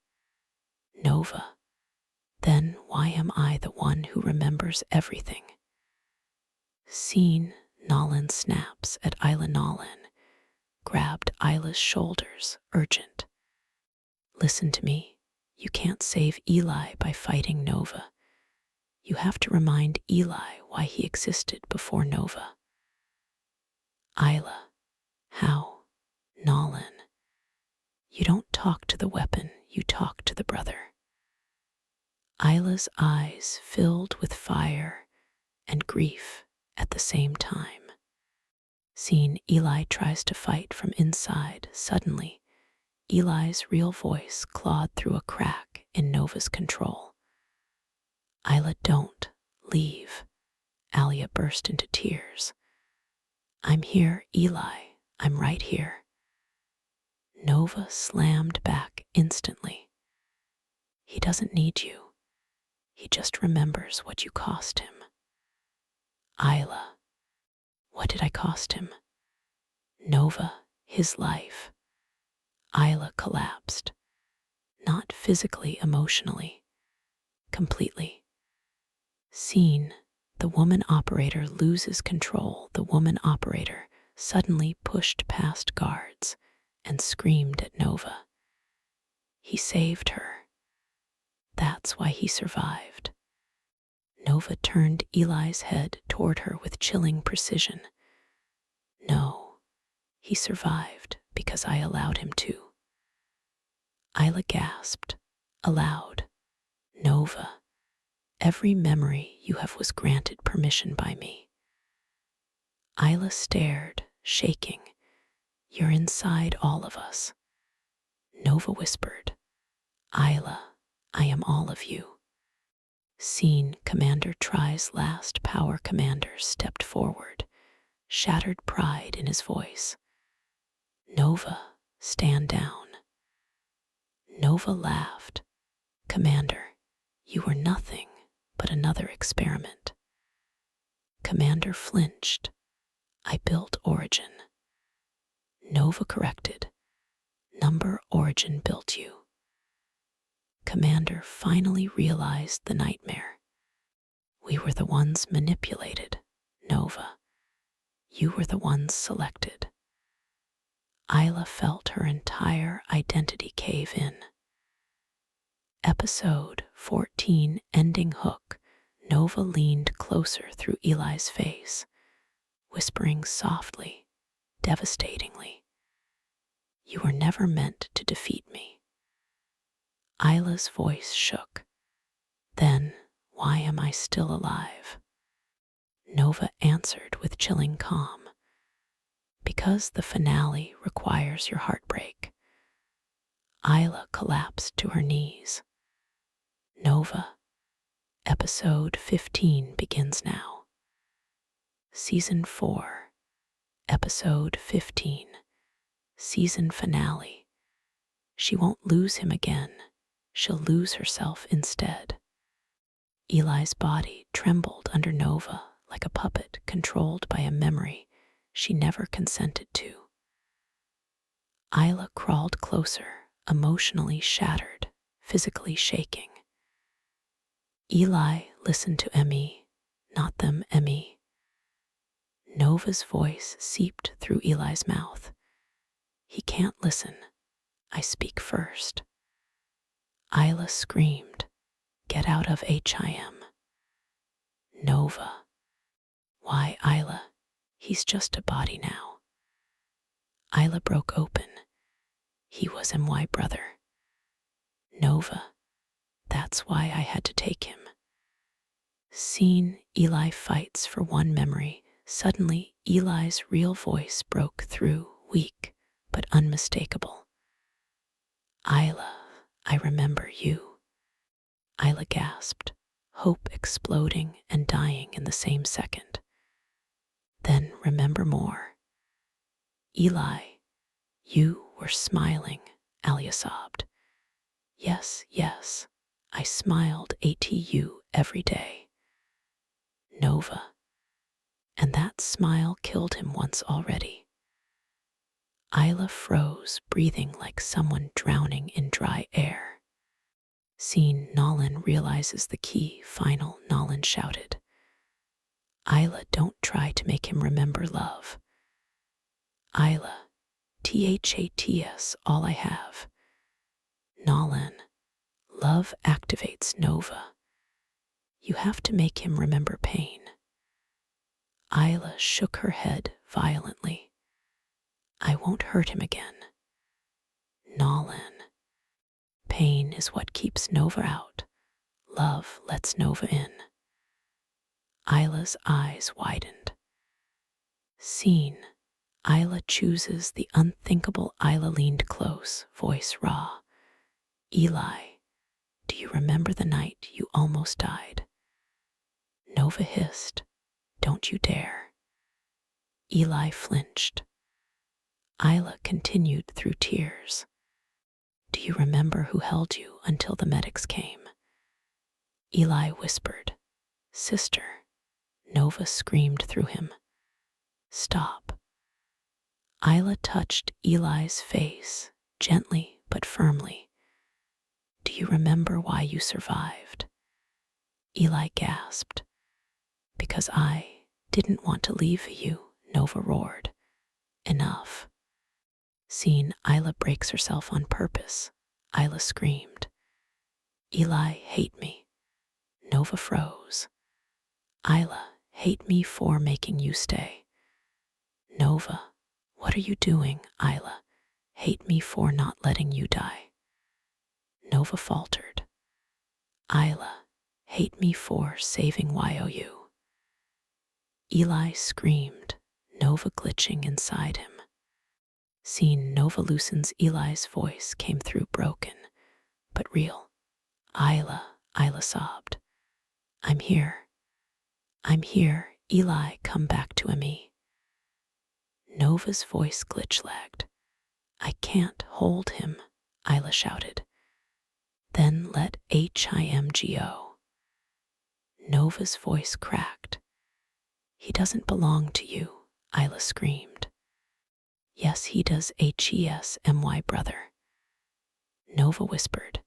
Nova, then why am I the one who remembers everything? Scene, Nolan snaps at Isla. Nolan grabbed Isla's shoulders, urgent. Listen to me. You can't save Eli by fighting Nova. You have to remind Eli why he existed before Nova. Isla, how? Nolan. You don't talk to the weapon, you talk to the brother. Isla's eyes filled with fire and grief at the same time. Scene, Eli tries to fight from inside. Suddenly, Eli's real voice clawed through a crack in Nova's control. Isla, don't leave. Alia burst into tears. I'm here, Eli. I'm right here. Nova slammed back instantly. He doesn't need you. He just remembers what you cost him. Isla, what did I cost him? Nova, his life. Isla collapsed. Not physically, emotionally. Completely. Scene, the woman operator loses control. The woman operator suddenly pushed past guards and screamed at Nova. He saved her. That's why he survived. Nova turned Eli's head toward her with chilling precision. No, he survived because I allowed him to. Isla gasped, aloud. Nova, every memory you have was granted permission by me. Isla stared, shaking. You're inside all of us. Nova whispered, Isla, I am all of you. Scene, Commander Try's last power commander stepped forward, shattered pride in his voice. Nova, stand down. Nova laughed. Commander, you were nothing but another experiment. Commander flinched. I built Origin. Nova corrected. Number Origin built you. Commander finally realized the nightmare. We were the ones manipulated, Nova. You were the ones selected. Isla felt her entire identity cave in. Episode 14 Ending Hook. Nova leaned closer through Eli's face, whispering softly, devastatingly, You were never meant to defeat me. Isla's voice shook. Then, why am I still alive? Nova answered with chilling calm. Because the finale requires your heartbreak. Isla collapsed to her knees. Nova, episode 15 begins now. Season 4, episode 15, season finale. She won't lose him again. She'll lose herself instead. Eli's body trembled under Nova like a puppet controlled by a memory she never consented to. Isla crawled closer, emotionally shattered, physically shaking. Eli listened to Emmy, not them, Emmy. Nova's voice seeped through Eli's mouth. He can't listen. I speak first. Isla screamed, "Get out of HIM." Nova. Why, Isla? He's just a body now. Isla broke open. He was my brother. Nova. That's why I had to take him. Scene, Eli fights for one memory. Suddenly, Eli's real voice broke through, weak but unmistakable. Isla, I remember you. Isla gasped, hope exploding and dying in the same second. Then remember more. Eli, you were smiling, Alia sobbed. Yes, yes, I smiled ATU every day. Nova. And that smile killed him once already. Isla froze, breathing like someone drowning in dry air. Scene, Nolan realizes the key, final, Nolan shouted. Isla, don't try to make him remember love. Isla, THATS, all I have. Nolan, love activates Nova. You have to make him remember pain. Isla shook her head violently. I won't hurt him again. Nolan, pain is what keeps Nova out. Love lets Nova in. Isla's eyes widened. Scene, Isla chooses the unthinkable. Isla leaned close, voice raw. Eli, do you remember the night you almost died? Nova hissed, don't you dare. Eli flinched. Isla continued through tears. Do you remember who held you until the medics came? Eli whispered, Sister. Nova screamed through him. Stop. Isla touched Eli's face, gently but firmly. Do you remember why you survived? Eli gasped. Because I didn't want to leave you, Nova roared. Enough. Scene, Isla breaks herself on purpose. Isla screamed. Eli, hate me. Nova froze. Isla, hate me for making you stay. Nova, what are you doing, Isla? Hate me for not letting you die. Nova faltered. Isla, hate me for saving YOU. Eli screamed, Nova glitching inside him. Scene, Nova loosens. Eli's voice came through broken, but real. Isla sobbed. I'm here. I'm here. Eli, come back to me. Nova's voice glitch-lagged. I can't hold him, Isla shouted. Then let him go. Nova's voice cracked. He doesn't belong to you, Isla screamed. Yes, he does, HESMY brother. Nova whispered.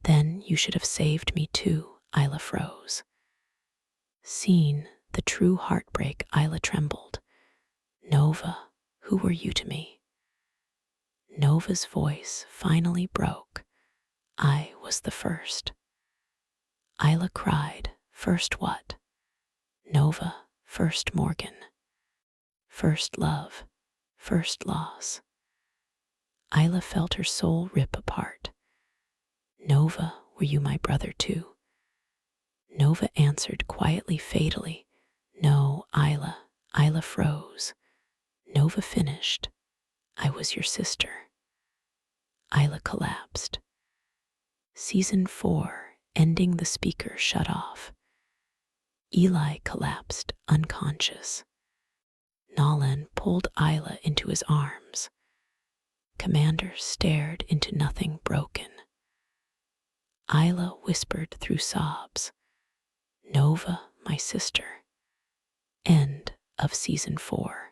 Then you should have saved me too, Isla froze. Scene, the true heartbreak. Isla trembled. Nova, who were you to me? Nova's voice finally broke. I was the first. Isla cried. First what? Nova, first Morgan. First love, first loss. Isla felt her soul rip apart. Nova, were you my brother too? Nova answered quietly, fatally. No, Isla. Isla froze. Nova finished. I was your sister. Isla collapsed. Season 4, ending. The speaker shut off. Eli collapsed, unconscious. Nolan pulled Isla into his arms. Commander stared into nothing, broken. Isla whispered through sobs, Nova, my sister. End of Season 4.